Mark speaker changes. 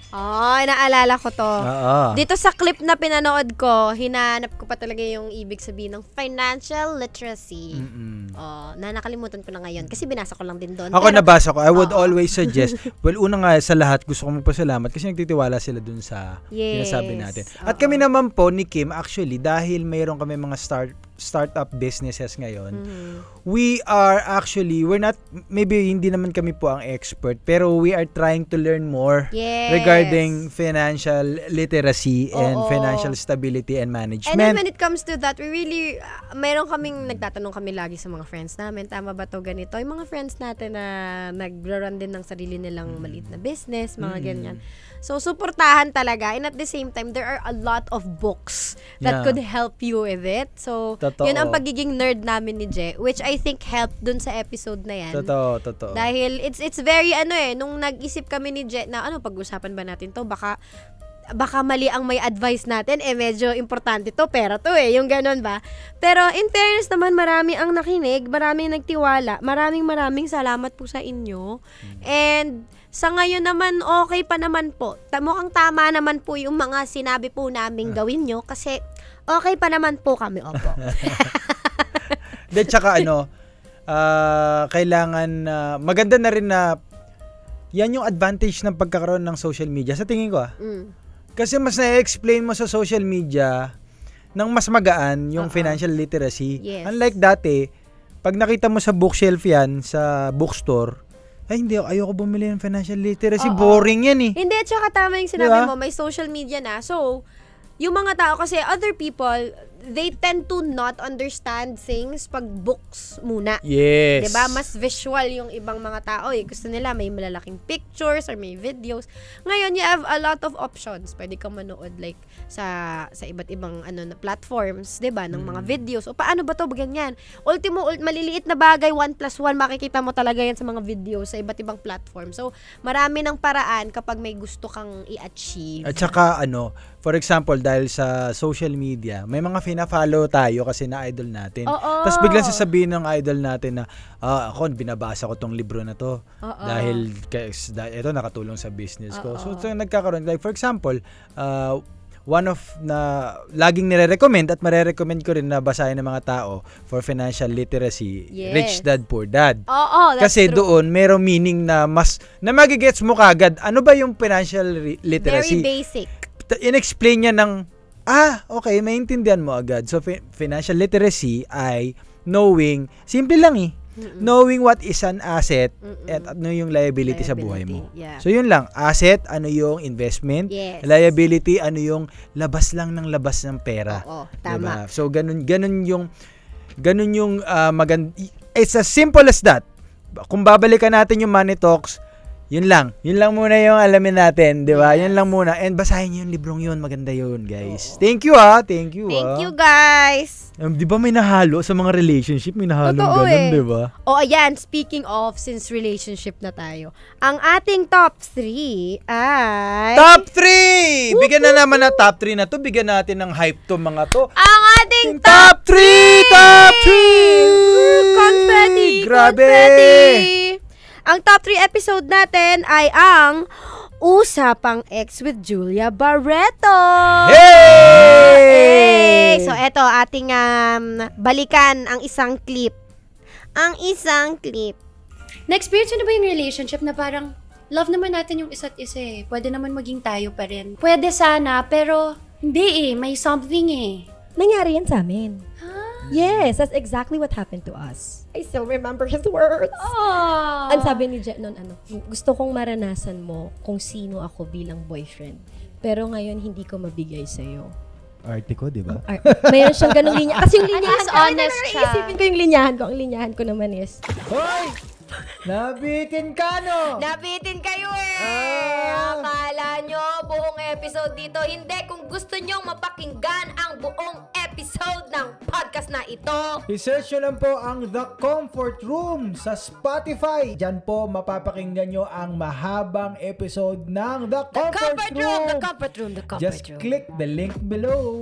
Speaker 1: Oh, naalala ko to.
Speaker 2: Oo.
Speaker 1: Dito sa clip na pinanood ko, hinanap ko pa talaga yung ibig sabihin ng financial literacy. Oh, nakalimutan ko na ngayon kasi binasa ko lang din doon.
Speaker 2: Ako nabasa ko. I would always suggest, well, una nga sa lahat, gusto ko magpasalamat kasi nagtitiwala sila dun sa sinasabi natin. At kami naman po ni Kim, actually, dahil mayroon kami mga startup businesses ngayon, we're not, maybe hindi naman kami po ang expert, pero we are trying to learn more regarding financial literacy and financial stability and management.
Speaker 1: And then when it comes to that, we really, mayroon kaming, nagtatanong kami lagi sa mga friends namin, tama ba to ganito? Yung mga friends natin na nag-run din ng sarili nilang maliit na business, mga ganyan. So, suportahan talaga. And at the same time, there are a lot of books that could help you with it. So, yun ang pagiging nerd namin ni Je, which I think helped dun sa episode na yan.
Speaker 2: Totoo.
Speaker 1: Dahil it's very, nung nag-isip kami ni Je na, pag-usapan ba natin to? Baka mali ang may advice natin, medyo importante to, pera to yung ganun ba? Pero in fairness naman, marami ang nakinig, marami nagtiwala, maraming salamat po sa inyo. And sa ngayon naman, okay pa naman po. Mukhang tama naman po yung mga sinabi po namin gawin nyo kasi okay pa naman po kami, opo.
Speaker 2: De, tsaka kailangan, maganda na rin na yan yung advantage ng pagkakaroon ng social media. Sa tingin ko kasi mas na-explain mo sa social media ng mas magaan yung financial literacy.
Speaker 1: Yes.
Speaker 2: Unlike dati, pag nakita mo sa bookshelf yan, sa bookstore, ay hindi, ayoko bumili ng financial literacy. Boring yan eh.
Speaker 1: Hindi, tsaka tama yung sinabi mo, may social media na. So, yung mga tao, kasi other people, they tend to not understand things pag books muna.
Speaker 2: Yes.
Speaker 1: Diba? Mas visual yung ibang mga tao. Gusto nila may malalaking pictures or may videos. Ngayon, you have a lot of options. Pwede kang manood like sa iba't ibang na platforms, diba? Ng mga videos. O paano ba to? Ganyan. Maliliit na bagay, 1+1, makikita mo talaga yan sa mga videos sa iba't ibang platform. So, marami ng paraan kapag may gusto kang i-achieve.
Speaker 2: At saka, for example, dahil sa social media, may mga fina-follow tayo kasi na-idol natin. Tapos biglang sasabihin ng idol natin na, ako, binabasa ko tong libro na to. Dahil ito nakatulong sa business ko. So, nagkakaroon. Like, for example, one of na laging nire-recommend at mare-recommend ko rin na basahin ng mga tao for financial literacy, Rich Dad, Poor Dad. Kasi true. Doon, merong meaning na magigets mo kagad. Ano ba yung financial literacy?
Speaker 1: Very basic.
Speaker 2: In-explain niya ng, okay, maintindihan mo agad. So, financial literacy ay knowing, simple lang knowing what is an asset at ano yung liability sa buhay mo.
Speaker 1: Yeah. So,
Speaker 2: yun lang. Asset, ano yung investment.
Speaker 1: Yes.
Speaker 2: Liability, ano yung labas lang ng labas ng pera.
Speaker 1: Tama.
Speaker 2: Diba? So, ganun yung maganda. It's as simple as that. Kung babalikan natin yung Money Talks, yun lang muna yung alamin natin, di ba? Yan lang muna. And basahin niyo yung librong yun. Maganda yun, guys. Thank you, Thank you,
Speaker 1: guys.
Speaker 2: Di ba may nahalo sa mga relationship? May nahalong ganun, di ba?
Speaker 1: Ayan. Speaking of, since relationship na tayo, ang ating top 3 ay...
Speaker 2: Top 3! Bigyan na naman na top 3 na to. Bigyan natin ng hype to mga to.
Speaker 1: Ang ating
Speaker 2: top 3! Top 3!
Speaker 1: Confetti!
Speaker 2: Grabe!
Speaker 1: Confetti! Ang top 3 episode natin ay ang Usapang Ex with Julia Barreto.
Speaker 2: Hey!
Speaker 1: So, eto, ating balikan ang isang clip.
Speaker 3: Na-experience na ba yung relationship na parang love naman natin yung isa't isa eh. Pwede naman maging tayo pa rin. Pwede sana, pero hindi may something
Speaker 4: Nangyari yan sa amin. Yes, that's exactly what happened to us. I still remember his words. Ang sabi ni Jet noon, gusto kong maranasan mo kung sino ako bilang boyfriend. Pero ngayon, hindi ko mabigay sa'yo.
Speaker 2: Arte ko, di ba?
Speaker 4: Mayroon siyang ganung linya. Kasi yung linyahan
Speaker 3: ko, honest siya.
Speaker 4: Isipin ko yung linyahan ko. Ang linyahan ko naman is,
Speaker 2: Hoy! Nabitin ka, no?
Speaker 1: Nabitin kayo Akala nyo buong episode dito. Hindi, kung gusto nyong mapakinggan ang buong episode ng podcast na ito,
Speaker 2: I-search nyo lang po ang The Comfort Room sa Spotify. Diyan po mapapakinggan nyo ang mahabang episode ng The Comfort Room.
Speaker 1: The Comfort Room.
Speaker 2: Just click the link below.